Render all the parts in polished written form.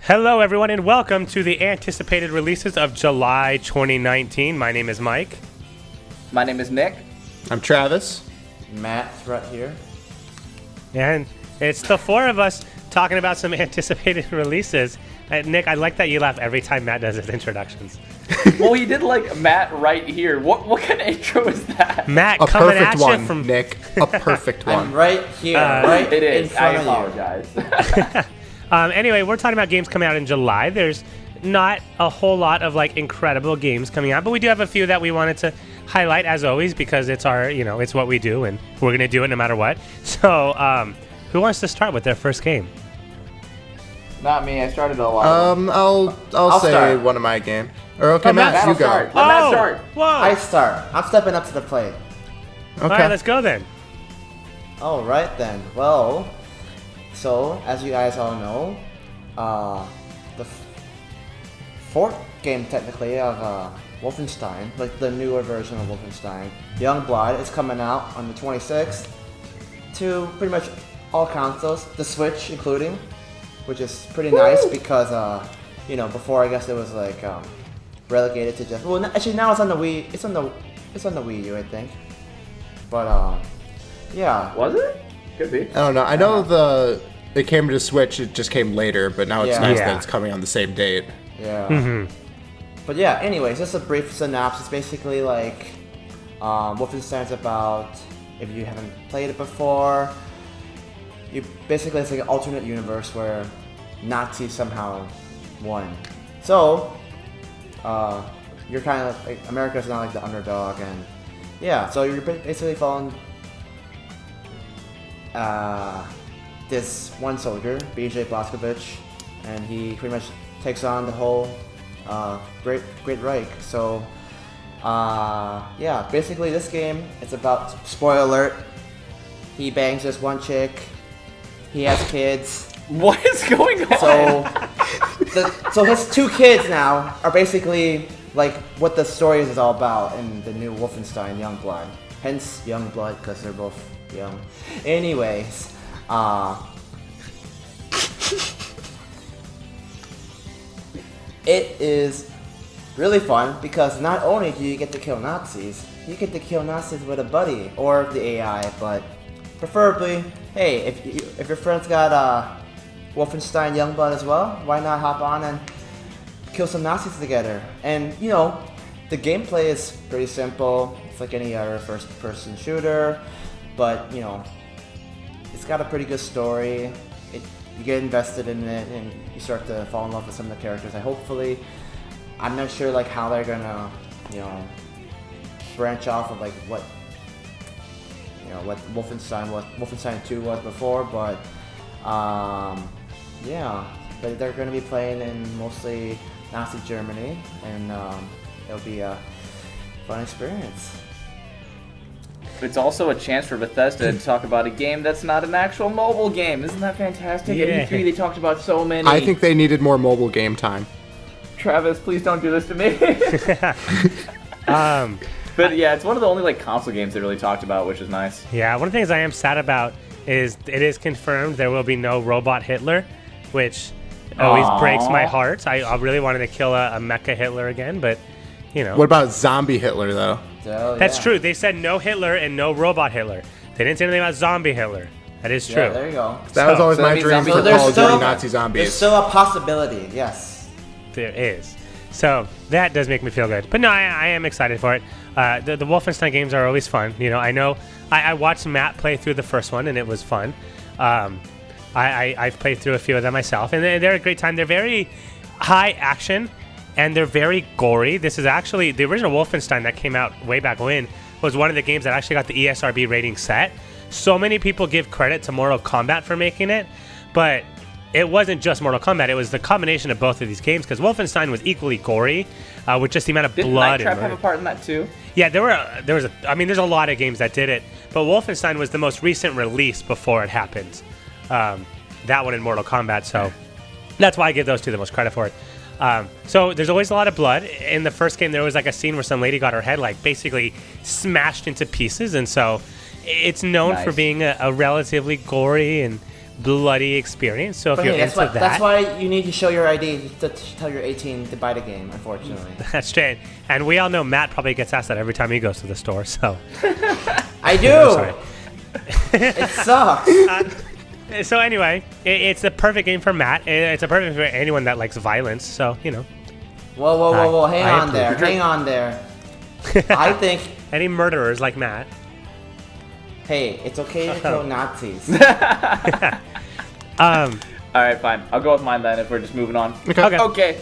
Hello, everyone, and welcome to the anticipated releases of July 2019. My name is Mike. My name is Nick. I'm Travis. Matt's right here. And it's the four of us talking about some anticipated releases. Nick, I like that you laugh every time Matt does his introductions. Well, he did like Matt right here. What kind of intro is that? Matt A coming perfect at you one, from Nick. A perfect one. I'm right here, right It in is. front I of you. apologize. Anyway, we're talking about games coming out in July. There's not a whole lot of like incredible games coming out, but we do have a few that we wanted to highlight as always because it's our, it's what we do and we're going to do it no matter what. So, who wants to start with their first game? Not me. I started a lot. I'll say start. one of my game. Or okay, Matt, Matt you will go. start. Let Matt start. Whoa! I start. I'm stepping up to the plate. Okay. All right, let's go then. All right then. Well, so as you guys all know, the fourth game technically of Wolfenstein, like the newer version of Wolfenstein, Youngblood, is coming out on the 26th to pretty much all consoles, the Switch including, which is pretty nice because before I guess it was like relegated to just actually now it's on the Wii. It's on the Wii U, I think. But yeah. Was it? Could be. I don't know. I know it came to Switch. It just came later, but now it's Yeah. nice Yeah. that it's coming on the same date. Yeah. Mm-hmm. But yeah, anyways, just a brief synopsis. Basically, like, Wolfenstein's about, if you haven't played it before, it's like an alternate universe where Nazis somehow won. So, you're kind of like, America's not like the underdog, and yeah, so you're basically following this one soldier, BJ Blazkowicz, and he pretty much takes on the whole Great Reich. So yeah, basically this game, it's about, spoiler alert, he bangs this one chick, he has kids. What is going on? So his two kids now are basically like what the story is all about in the new Wolfenstein Youngblood. Hence Youngblood, because they're both young. Anyways, it is really fun because not only do you get to kill Nazis, you get to kill Nazis with a buddy or the AI, but preferably, hey, if your friend's got Wolfenstein Youngblood as well, why not hop on and kill some Nazis together? And the gameplay is pretty simple. It's like any other first-person shooter, but it's got a pretty good story. You get invested in it, and you start to fall in love with some of the characters. I'm not sure like how they're gonna, branch off of like what Wolfenstein 2 was before, but yeah, but they're gonna be playing in mostly Nazi Germany, and it'll be a fun experience. It's also a chance for Bethesda to talk about a game that's not an actual mobile game. Isn't that fantastic? Yeah. At E3 they talked about so many. I think they needed more mobile game time. Travis, please don't do this to me. But yeah, it's one of the only like console games they really talked about, which is nice. Yeah, one of the things I am sad about is it is confirmed there will be no robot Hitler, which always breaks my heart. I really wanted to kill a mecha Hitler again, but What about zombie Hitler, though? So, that's yeah. true. They said no Hitler and no robot Hitler. They didn't say anything about zombie Hitler. That is true. Yeah, there you go. That was always so my that means dream zombies- for So there's Call of still- Duty Nazi There's zombies. still a possibility, yes. There is. So that does make me feel good. But no, I am excited for it. The Wolfenstein games are always fun. I know I watched Matt play through the first one, and it was fun. I've played through a few of them myself, and they're a great time. They're very high action, and they're very gory. This is actually the original Wolfenstein that came out way back when was one of the games that actually got the ESRB rating set. So many people give credit to Mortal Kombat for making it, but it wasn't just Mortal Kombat. It was the combination of both of these games because Wolfenstein was equally gory with just the amount of Didn't blood. Night Trap and have a part in that too? Yeah, there's a lot of games that did it, but Wolfenstein was the most recent release before it happened. That one in Mortal Kombat, so that's why I give those two the most credit for it. So there's always a lot of blood. In the first game, there was like a scene where some lady got her head like basically smashed into pieces, and so it's known for being a relatively gory and bloody experience. So if But you're hey, into that, that's why you need to show your ID to tell you're 18 to buy the game, unfortunately. that's straight. And we all know Matt probably gets asked that every time he goes to the store. So I do! I'm sorry. It sucks! So anyway, it's the perfect game for Matt. It's a perfect game for anyone that likes violence. So, you know. Whoa, hang I on there. I think, Any murderers like Matt. hey, it's okay to kill Nazis. All right, fine. I'll go with mine then if we're just moving on. Okay. Okay.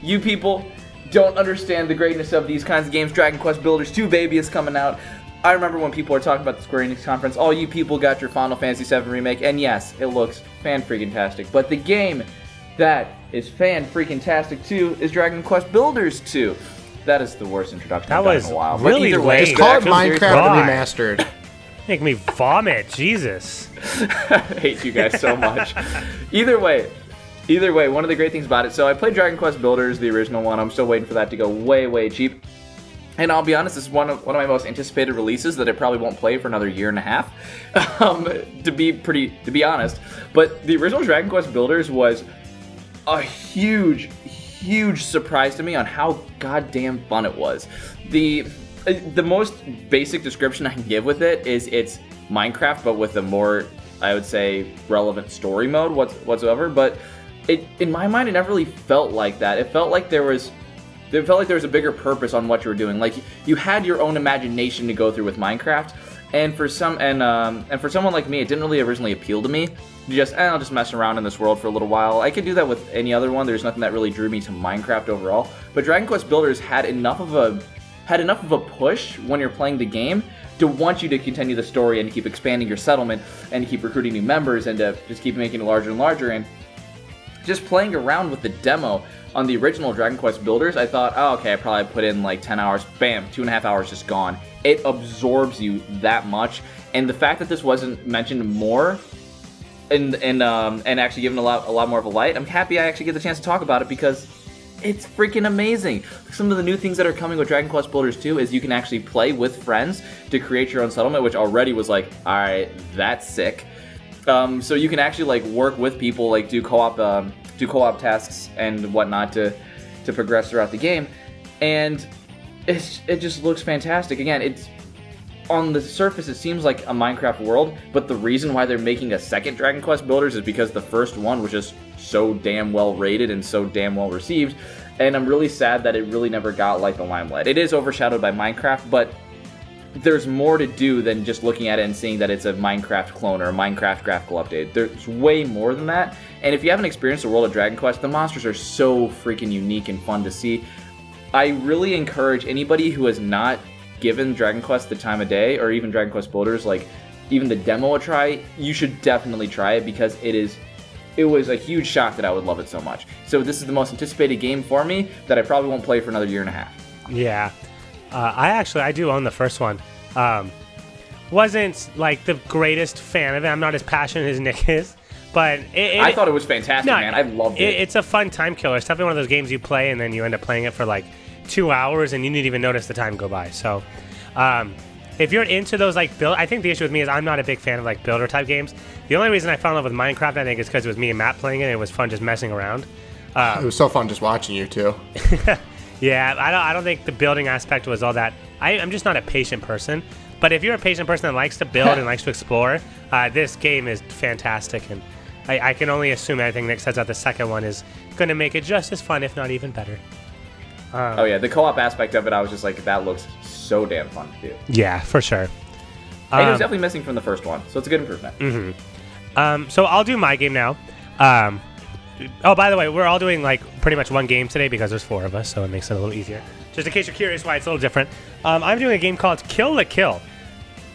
You people don't understand the greatness of these kinds of games. Dragon Quest Builders 2, baby, is coming out. I remember when people were talking about the Square Enix conference, all you people got your Final Fantasy VII Remake, and yes, it looks fan-freaking-tastic. But the game that is fan-freaking-tastic too is Dragon Quest Builders 2. That is the worst introduction That I've done was in a while. really but either way, lame. It's called seriously, Minecraft God. Remastered. Make me vomit. Jesus. I hate you guys so much. Either way, one of the great things about it, so I played Dragon Quest Builders, the original one. I'm still waiting for that to go way, way cheap. And I'll be honest, this is one of my most anticipated releases that I probably won't play for another year and a half, to be honest. But the original Dragon Quest Builders was a huge surprise to me on how goddamn fun it was. The most basic description I can give with it is it's Minecraft, but with a more, I would say, relevant story mode whatsoever. But in my mind, it never really felt like that. It felt like there was a bigger purpose on what you were doing. Like you had your own imagination to go through with Minecraft, and for someone like me, it didn't really originally appeal to me. I'll just mess around in this world for a little while. I could do that with any other one. There's nothing that really drew me to Minecraft overall. But Dragon Quest Builders had enough of a push when you're playing the game to want you to continue the story and to keep expanding your settlement and to keep recruiting new members and to just keep making it larger and larger. And just playing around with the demo on the original Dragon Quest Builders, I thought, oh, okay, I probably put in like 10 hours, bam, 2.5 hours just gone. It absorbs you that much, and the fact that this wasn't mentioned more and actually given a lot more of a light, I'm happy I actually get the chance to talk about it because it's freaking amazing. Some of the new things that are coming with Dragon Quest Builders 2 is you can actually play with friends to create your own settlement, which already was like, all right, that's sick. So you can actually like work with people, like do co-op tasks and whatnot to progress throughout the game, and it just looks fantastic. Again, it's on the surface it seems like a Minecraft world, but the reason why they're making a second Dragon Quest Builders is because the first one was just so damn well rated and so damn well received, and I'm really sad that it really never got like the limelight. It is overshadowed by Minecraft, but there's more to do than just looking at it and seeing that it's a Minecraft clone or a Minecraft graphical update. There's way more than that, and if you haven't experienced the world of Dragon Quest, the monsters are so freaking unique and fun to see. I really encourage anybody who has not given Dragon Quest the time of day, or even Dragon Quest Builders, like even the demo a try, you should definitely try it because it was a huge shock that I would love it so much. So this is the most anticipated game for me that I probably won't play for another year and a half. Yeah. I do own the first one. Wasn't like the greatest fan of it. I'm not as passionate as Nick is, but I thought it was fantastic, man. I loved it. It's a fun time killer. It's definitely one of those games you play and then you end up playing it for like 2 hours and you didn't even notice the time go by. So, if you're into those like build, I think the issue with me is I'm not a big fan of like builder type games. The only reason I fell in love with Minecraft, I think, is because it was me and Matt playing it. And it was fun just messing around. It was so fun just watching you two. Yeah, I don't think the building aspect was all that. I'm just not a patient person. But if you're a patient person that likes to build and likes to explore, this game is fantastic. And I can only assume everything Nick says about the second one is going to make it just as fun, if not even better. Oh yeah, the co-op aspect of it, I was just like, that looks so damn fun to do. Yeah, for sure. And it was definitely missing from the first one, so it's a good improvement. Mm-hmm. So I'll do my game now. Oh, by the way, we're all doing like pretty much one game today because there's 4 of us, so it makes it a little easier. Just in case you're curious why it's a little different, I'm doing a game called Kill la Kill.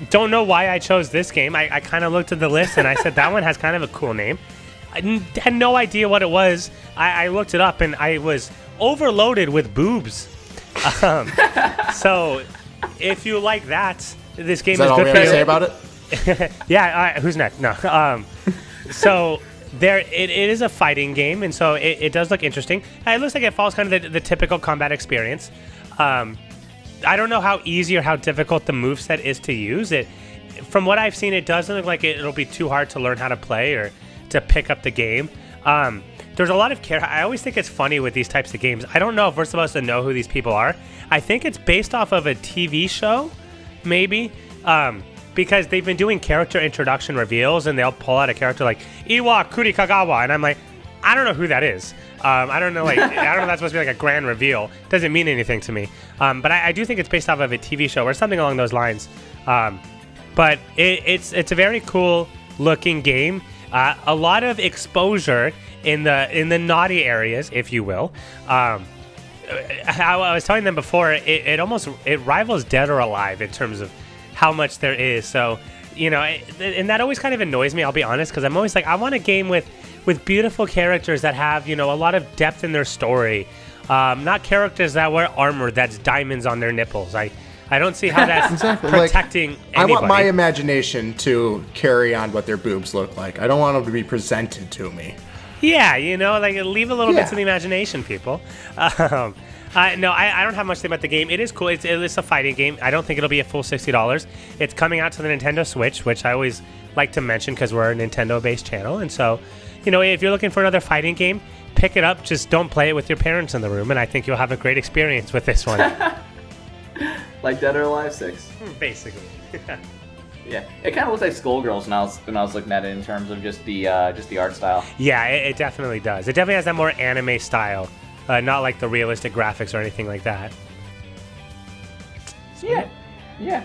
Don't know why I chose this game. I kind of looked at the list and I said that one has kind of a cool name. I had no idea what it was. I looked it up and I was overloaded with boobs. So if you like that, this game is all good we for have to you. say about it? Yeah, who's next? No. So it is a fighting game, and so it does look interesting. It looks like it follows kind of the typical combat experience. I don't know how easy or how difficult the moveset is to use. From what I've seen, it doesn't look like it'll be too hard to learn how to play or to pick up the game. There's a lot of I always think it's funny with these types of games. I don't know if we're supposed to know who these people are. I think it's based off of a TV show, maybe, because they've been doing character introduction reveals, and they'll pull out a character like Iwa Kurikagawa, and I'm like, I don't know who that is. I don't know, I don't know if that's supposed to be like a grand reveal. Doesn't mean anything to me. But I do think it's based off of a TV show or something along those lines. But it's a very cool looking game. A lot of exposure in the naughty areas, if you will. I was telling them before, it rivals Dead or Alive in terms of how much there is. So, and that always kind of annoys me, I'll be honest, because I'm always like, I want a game with beautiful characters that have, a lot of depth in their story. Not characters that wear armor that's diamonds on their nipples. I don't see how that's exactly. protecting anybody. I want my imagination to carry on what their boobs look like. I don't want them to be presented to me. Yeah, leave a little bit to the imagination, people. No, I don't have much to say about the game. It is cool. It's a fighting game. I don't think it'll be a full $60. It's coming out to the Nintendo Switch, which I always like to mention because we're a Nintendo-based channel. And so, if you're looking for another fighting game, pick it up. Just don't play it with your parents in the room, and I think you'll have a great experience with this one. Like Dead or Alive 6. Basically. Yeah, it kind of looks like Skullgirls when I was looking at it in terms of just the art style. Yeah, it definitely does. It definitely has that more anime style, not like the realistic graphics or anything like that. Yeah.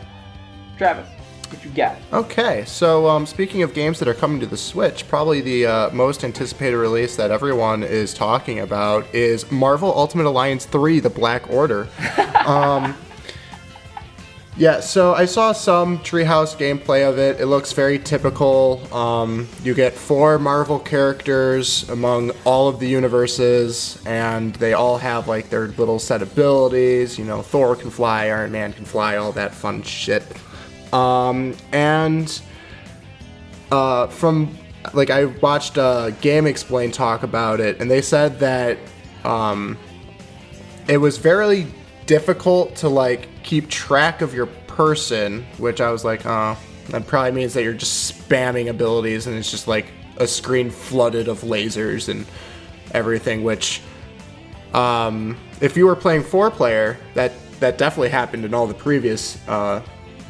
Travis, what you got? Okay, so speaking of games that are coming to the Switch, probably the most anticipated release that everyone is talking about is Marvel Ultimate Alliance 3: The Black Order. Yeah, so I saw some Treehouse gameplay of it. It looks very typical. You get 4 Marvel characters among all of the universes, and they all have like their little set of abilities. Thor can fly, Iron Man can fly, all that fun shit. From I watched Game Explain talk about it, and they said that it was very difficult to keep track of your person, which I was like, that probably means that you're just spamming abilities and it's just like a screen flooded of lasers and everything, which if you were playing 4-player, that definitely happened in all the previous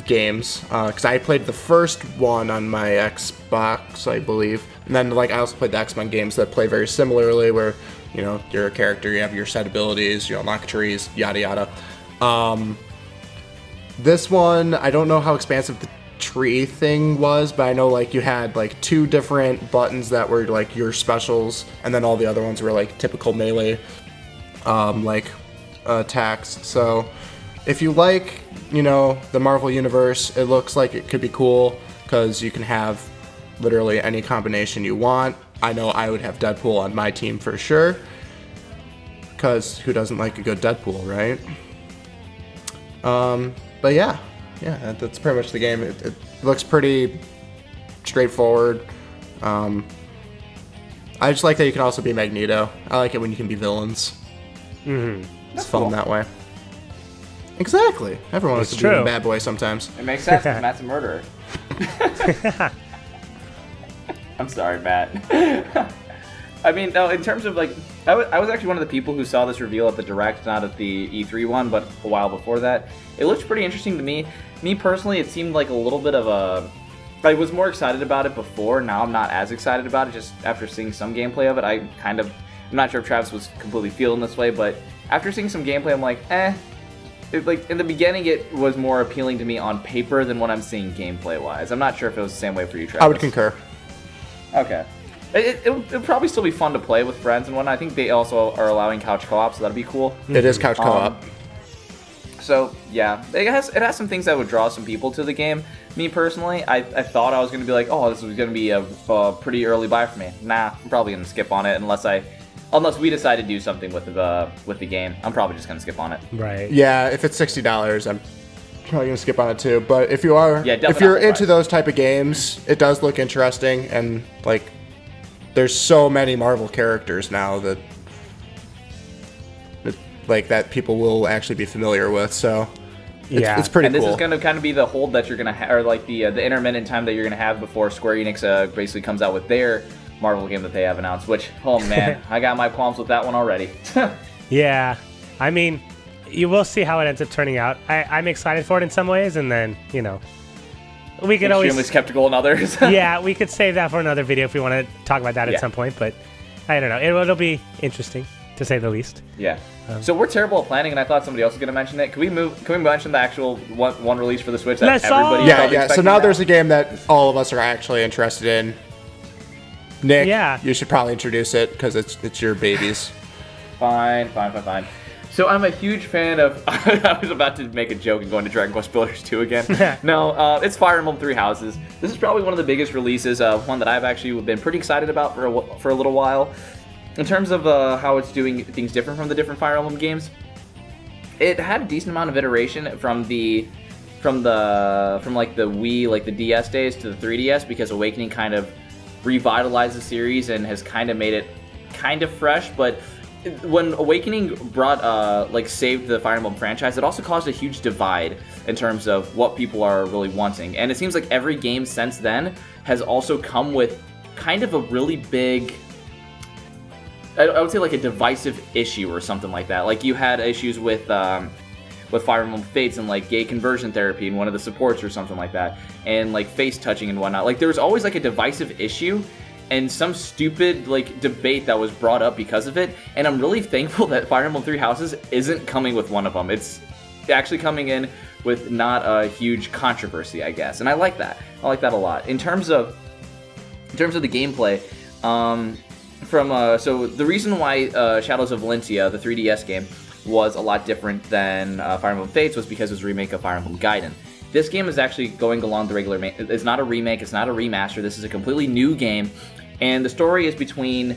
games, because I played the first one on my Xbox, I believe, and then I also played the X-Men games that play very similarly, where you're a character, you have your set abilities, you unlock trees, yada yada. This one, I don't know how expansive the tree thing was, but I know you had 2 different buttons that were your specials, and then all the other ones were typical melee attacks. So if you like the Marvel universe, it looks like it could be cool because you can have literally any combination you want. I know I would have Deadpool on my team for sure, because who doesn't like a good Deadpool, right? But yeah, that's pretty much the game. It looks pretty straightforward. I just like that you can also be Magneto. I like it when you can be villains. Mm-hmm. It's fun that way. Exactly. Everyone wants to be a bad boy sometimes. It makes sense because Matt's a murderer. I'm sorry, Matt. I mean, no, in terms of I was actually one of the people who saw this reveal at the Direct, not at the E3 one, but a while before that. It looked pretty interesting to me. Me personally, it seemed like a little bit of a... I was more excited about it before. Now I'm not as excited about it, just after seeing some gameplay of it. I'm not sure if Travis was completely feeling this way, but after seeing some gameplay, I'm like, in the beginning, it was more appealing to me on paper than what I'm seeing gameplay-wise. I'm not sure if it was the same way for you, Travis. I would concur. Okay. It'll probably still be fun to play with friends and whatnot. I think they also are allowing couch co-op, so that'll be cool. It is couch co-op. So, yeah. It has some things that would draw some people to the game. Me, personally, I thought I was going to be like, oh, this was going to be a pretty early buy for me. Nah, I'm probably going to skip on it unless we decide to do something with the game. I'm probably just going to skip on it. Right. Yeah, if it's $60, I'm probably going to skip on it too. But if you are, if you're into those type of games, it does look interesting. And, there's so many Marvel characters now that people will actually be familiar with. So, it's pretty cool. And this is going to kind of be the hold that you're going to have, or the intermittent time that you're going to have before Square Enix basically comes out with their Marvel game that they have announced, which, oh man, I got my qualms with that one already. Yeah, I mean, you will see how it ends up turning out. I'm excited for it in some ways, and then, we could Extremely always... skeptical in others. Yeah, we could save that for another video if we want to talk about that at some point, but I don't know. It'll be interesting, to say the least. Yeah. So we're terrible at planning, and I thought somebody else was going to mention it. Can we mention the actual one release for the Switch that everybody is Yeah. So expecting now there's a game that all of us are actually interested in. Nick, you should probably introduce it because it's your babies. Fine. So I'm a huge fan of... I was about to make a joke and go into Dragon Quest Builders 2 again. No, it's Fire Emblem Three Houses. This is probably one of the biggest releases, one that I've actually been pretty excited about for a little while. In terms of how it's doing things different from the different Fire Emblem games, it had a decent amount of iteration from like the Wii, like the DS days to the 3DS, because Awakening kind of revitalized the series and has kind of made it kind of fresh. But when Awakening brought saved the Fire Emblem franchise, it also caused a huge divide in terms of what people are really wanting. And it seems like every game since then has also come with kind of a really big, I would say, like a divisive issue or something like that. Like you had issues with Fire Emblem Fates and like gay conversion therapy in one of the supports or something like that, and like face touching and whatnot. Like there was always like a divisive issue and some stupid like debate that was brought up because of it. And I'm really thankful that Fire Emblem Three Houses isn't coming with one of them. It's actually coming in with not a huge controversy, I guess, and I like that. I like that a lot. In terms of the gameplay, so the reason why Shadows of Valentia, the 3DS game, was a lot different than Fire Emblem Fates was because it was a remake of Fire Emblem Gaiden. This game is actually going along the regular... It's not a remake, it's not a remaster, this is a completely new game, and the story is between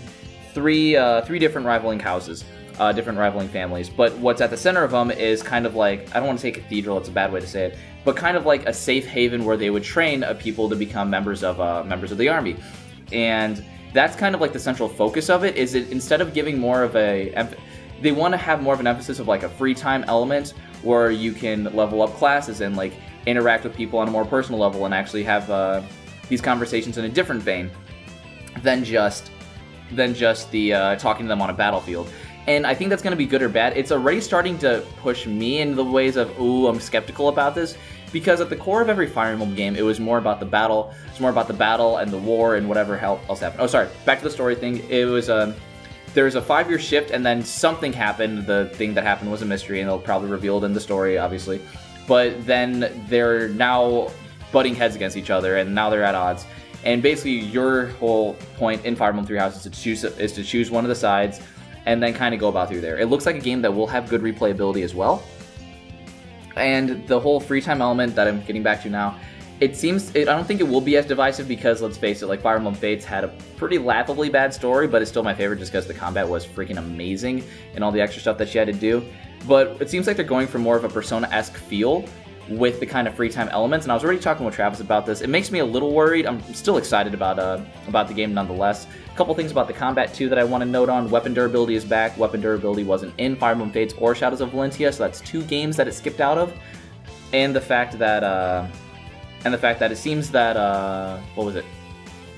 three different rivaling houses, different rivaling families, but what's at the center of them is kind of like, I don't want to say cathedral, it's a bad way to say it, but kind of like a safe haven where they would train people to become members of the army. And that's kind of like the central focus of it, is it instead of giving more of they want to have more of an emphasis of like a free time element where you can level up classes and like interact with people on a more personal level and actually have these conversations in a different vein than just the talking to them on a battlefield. And I think that's going to be good or bad. It's already starting to push me into the ways of, I'm skeptical about this, because at the core of every Fire Emblem game, it was more about the battle. It's more about the battle and the war and whatever else happened. Oh, sorry. Back to the story thing. It was there was a 5-year shift, and then something happened. The thing that happened was a mystery, and they'll probably reveal it in the story, obviously. But then they're now butting heads against each other, and now they're at odds. And basically, your whole point in Fire Emblem Three Houses is to choose one of the sides, and then kind of go about through there. It looks like a game that will have good replayability as well. And the whole free time element that I'm getting back to now, I don't think it will be as divisive because, let's face it, like Fire Emblem Fates had a pretty laughably bad story, but it's still my favorite just because the combat was freaking amazing and all the extra stuff that she had to do. But it seems like they're going for more of a Persona-esque feel with the kind of free time elements, and I was already talking with Travis about this. It makes me a little worried. I'm still excited about the game nonetheless. A couple things about the combat too that I want to note on. Weapon durability is back. Weapon durability wasn't in Fire Emblem Fates or Shadows of Valentia, so that's 2 games that it skipped out of. And the fact that it seems that what was it?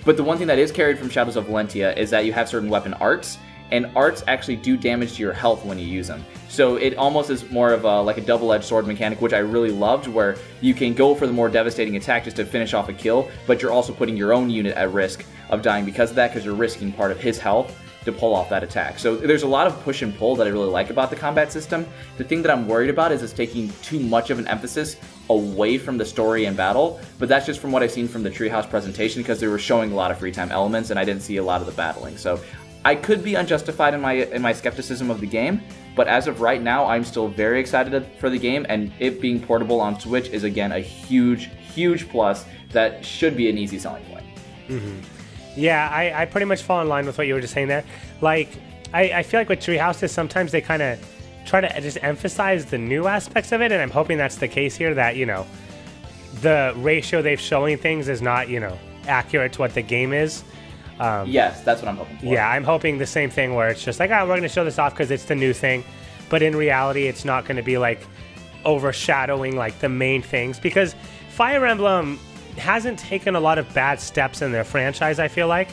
But the one thing that is carried from Shadows of Valentia is that you have certain weapon arts, and arts actually do damage to your health when you use them. So it almost is more of like a double-edged sword mechanic, which I really loved, where you can go for the more devastating attack just to finish off a kill, but you're also putting your own unit at risk of dying because of that, because you're risking part of his health to pull off that attack. So there's a lot of push and pull that I really like about the combat system. The thing that I'm worried about is it's taking too much of an emphasis away from the story and battle, but that's just from what I've seen from the Treehouse presentation, because they were showing a lot of free time elements and I didn't see a lot of the battling. So I could be unjustified in my skepticism of the game, but as of right now, I'm still very excited for the game, and it being portable on Switch is, again, a huge, huge plus that should be an easy selling point. Mm-hmm. Yeah, I pretty much fall in line with what you were just saying there. Like, I feel like with Treehouses, sometimes they kind of try to just emphasize the new aspects of it, and I'm hoping that's the case here, that, the ratio they've showing things is not, accurate to what the game is. Yes, that's what I'm hoping for. Yeah, I'm hoping the same thing where it's just like, we're going to show this off because it's the new thing. But in reality, it's not going to be like overshadowing like the main things, because Fire Emblem hasn't taken a lot of bad steps in their franchise, I feel like.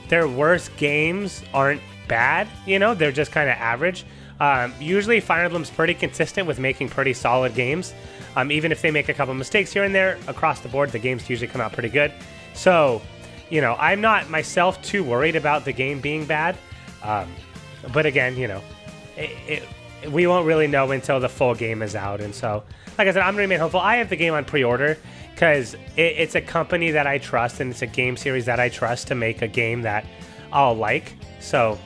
their worst games aren't bad, they're just kind of average. Usually Fire Emblem's pretty consistent with making pretty solid games. Even if they make a couple mistakes here and there, across the board, the games usually come out pretty good. So, I'm not myself too worried about the game being bad. But again, we won't really know until the full game is out. And so, like I said, I'm going to remain hopeful. I have the game on pre-order because it's a company that I trust, and it's a game series that I trust to make a game that I'll like. So,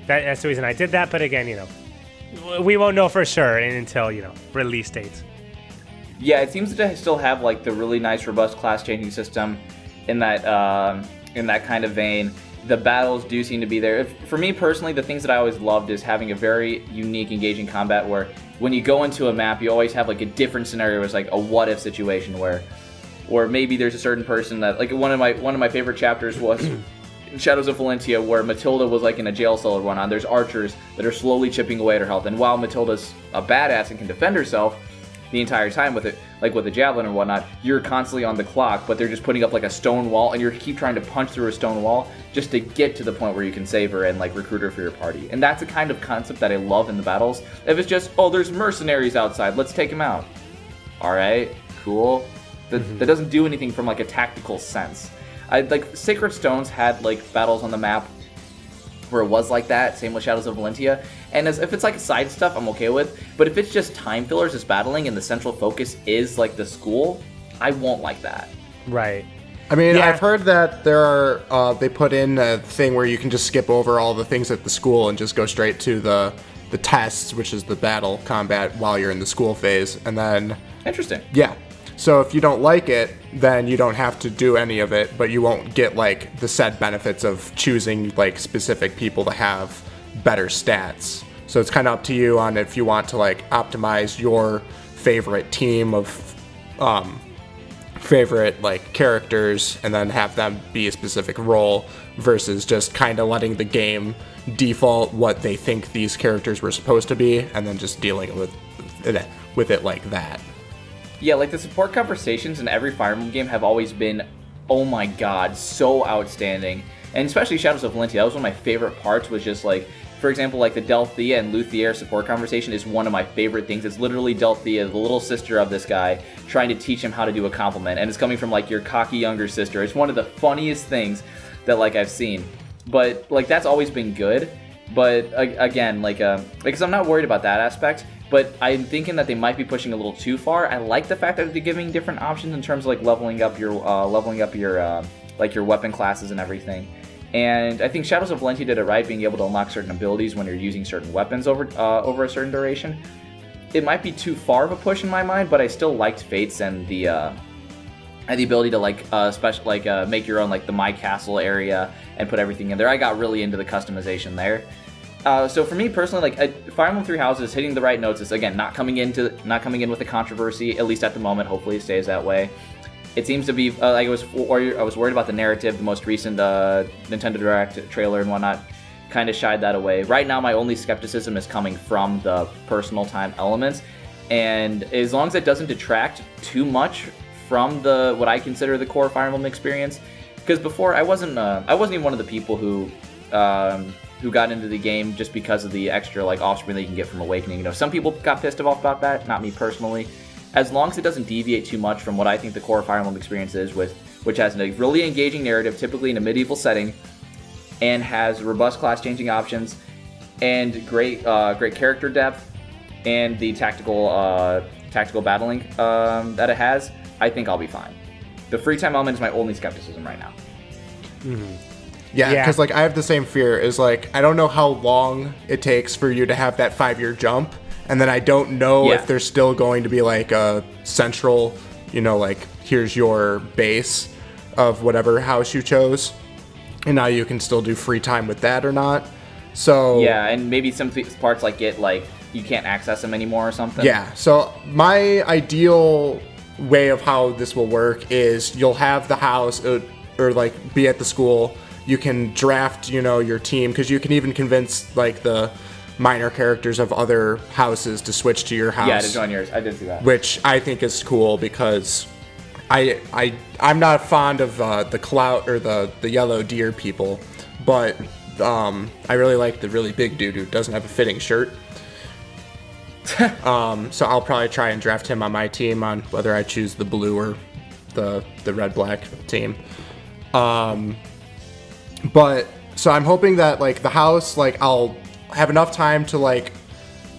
that's the reason I did that. But again, we won't know for sure until, release dates. Yeah, it seems to still have like the really nice, robust class-changing system in that kind of vein. The battles do seem to be there. For me personally, the things that I always loved is having a very unique, engaging combat where when you go into a map, you always have like a different scenario. It's like a what-if situation where maybe there's a certain person that, like one of my favorite chapters was in Shadows of Valentia, where Matilda was like in a jail cell or whatnot. There's archers that are slowly chipping away at her health, and while Matilda's a badass and can defend herself the entire time with it, like with a javelin or whatnot, you're constantly on the clock, but they're just putting up like a stone wall, and you keep trying to punch through a stone wall just to get to the point where you can save her and like recruit her for your party. And that's the kind of concept that I love in the battles. If it's just, oh, there's mercenaries outside, let's take them out. All right, cool. That doesn't do anything from like a tactical sense. Like Sacred Stones had like battles on the map where it was like that. Same with Shadows of Valentia. And if it's like side stuff, I'm okay with. But if it's just time fillers, just battling, and the central focus is like the school, I won't like that. Right. I mean, yeah. I've heard that there are they put in a thing where you can just skip over all the things at the school and just go straight to the tests, which is the battle combat while you're in the school phase, and then. Interesting. Yeah. So if you don't like it, then you don't have to do any of it, but you won't get like the said benefits of choosing like specific people to have better stats. So it's kind of up to you on if you want to like optimize your favorite team of favorite like characters and then have them be a specific role versus just kind of letting the game default what they think these characters were supposed to be and then just dealing with it like that. Yeah, like the support conversations in every Fire Emblem game have always been, oh my god, so outstanding. And especially Shadows of Valentia, that was one of my favorite parts, was just like, for example, like the Delthea and Luthier support conversation is one of my favorite things. It's literally Delthea, the little sister of this guy, trying to teach him how to do a compliment. And it's coming from like your cocky younger sister. It's one of the funniest things that like I've seen. But like that's always been good. But again, because I'm not worried about that aspect. But I'm thinking that they might be pushing a little too far. I like the fact that they're giving different options in terms of like leveling up your like your weapon classes and everything. And I think Shadows of Valentia did it right, being able to unlock certain abilities when you're using certain weapons over a certain duration. It might be too far of a push in my mind, but I still liked Fates and the ability to make your own like the My Castle area and put everything in there. I got really into the customization there. So for me personally, like Fire Emblem Three Houses hitting the right notes is again not coming in with a controversy, at least at the moment. Hopefully it stays that way. It seems to be I was worried about the narrative. The most recent Nintendo Direct trailer and whatnot kind of shied that away. Right now, my only skepticism is coming from the personal time elements, and as long as it doesn't detract too much from what I consider the core Fire Emblem experience, because before I wasn't even one of the people who got into the game just because of the extra like offspring that you can get from Awakening. You know, some people got pissed off about that, not me personally. As long as it doesn't deviate too much from what I think the core Fire Emblem experience is, which has a really engaging narrative, typically in a medieval setting, and has robust class-changing options, and great character depth, and the tactical battling that it has, I think I'll be fine. The free time element is my only skepticism right now. Mm-hmm. Yeah, because like I have the same fear. Is like I don't know how long it takes for you to have that 5-year jump, and then I don't know if there's still going to be like a central, like here's your base of whatever house you chose, and now you can still do free time with that or not. So yeah, and maybe some parts you can't access them anymore or something. Yeah. So my ideal way of how this will work is you'll have the house or like be at the school. You can draft, your team, because you can even convince like the minor characters of other houses to switch to your house. Yeah, to join yours. I did see that. Which I think is cool because I'm not fond of the clout or the yellow deer people, but I really like the really big dude who doesn't have a fitting shirt. So I'll probably try and draft him on my team on whether I choose the blue or the red-black team. But so I'm hoping that like the house, like I'll have enough time to like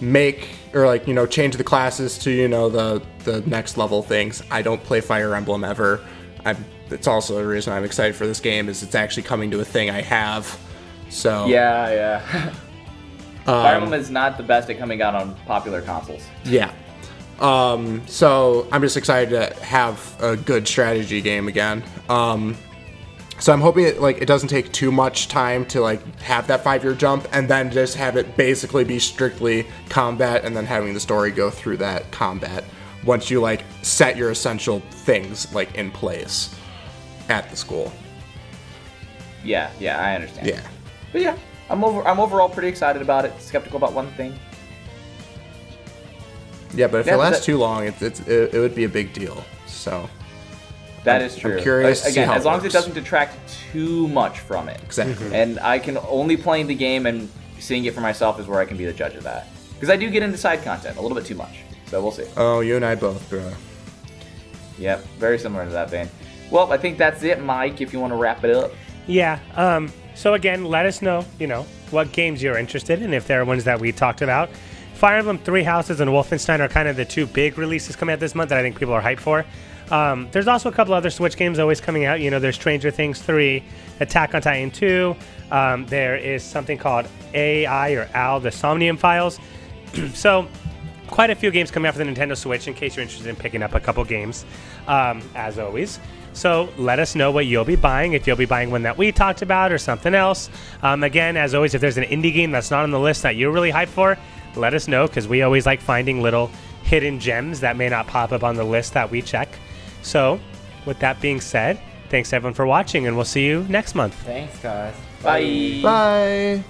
make or like, you know, change the classes to, you know, the next level things. I don't play Fire Emblem ever. It's also the reason I'm excited for this game is it's actually coming to a thing I have. So yeah. Fire Emblem is not the best at coming out on popular consoles. Yeah. So I'm just excited to have a good strategy game again. So I'm hoping it doesn't take too much time to like have that 5-year jump and then just have it basically be strictly combat and then having the story go through that combat once you like set your essential things like in place at the school. Yeah, I understand. Yeah. But yeah, I'm overall pretty excited about it. Skeptical about one thing. Yeah, but if it lasts too long, it would be a big deal. So that is true. I'm curious to see how as long as it works. doesn't detract too much from it. Exactly. And I can only playing the game and seeing it for myself is where I can be the judge of that. Because I do get into side content a little bit too much. So we'll see. Oh, you and I both, bro. Yep, very similar to that vein. Well, I think that's it, Mike, if you want to wrap it up. Yeah. So again, let us know, you know, what games you're interested in, if there are ones that we talked about. Fire Emblem, Three Houses, and Wolfenstein are kind of the two big releases coming out this month that I think people are hyped for. There's also a couple other Switch games always coming out. You know, there's Stranger Things 3, Attack on Titan 2. There is something called AI or AL, the Somnium Files. So quite a few games coming out for the Nintendo Switch in case you're interested in picking up a couple games, as always. So let us know what you'll be buying, if you'll be buying one that we talked about or something else. Again, as always, if there's an indie game that's not on the list that you're really hyped for, let us know, because we always like finding little hidden gems that may not pop up on the list that we check. So with that being said, thanks everyone for watching, and we'll see you next month. Thanks, guys. Bye. Bye.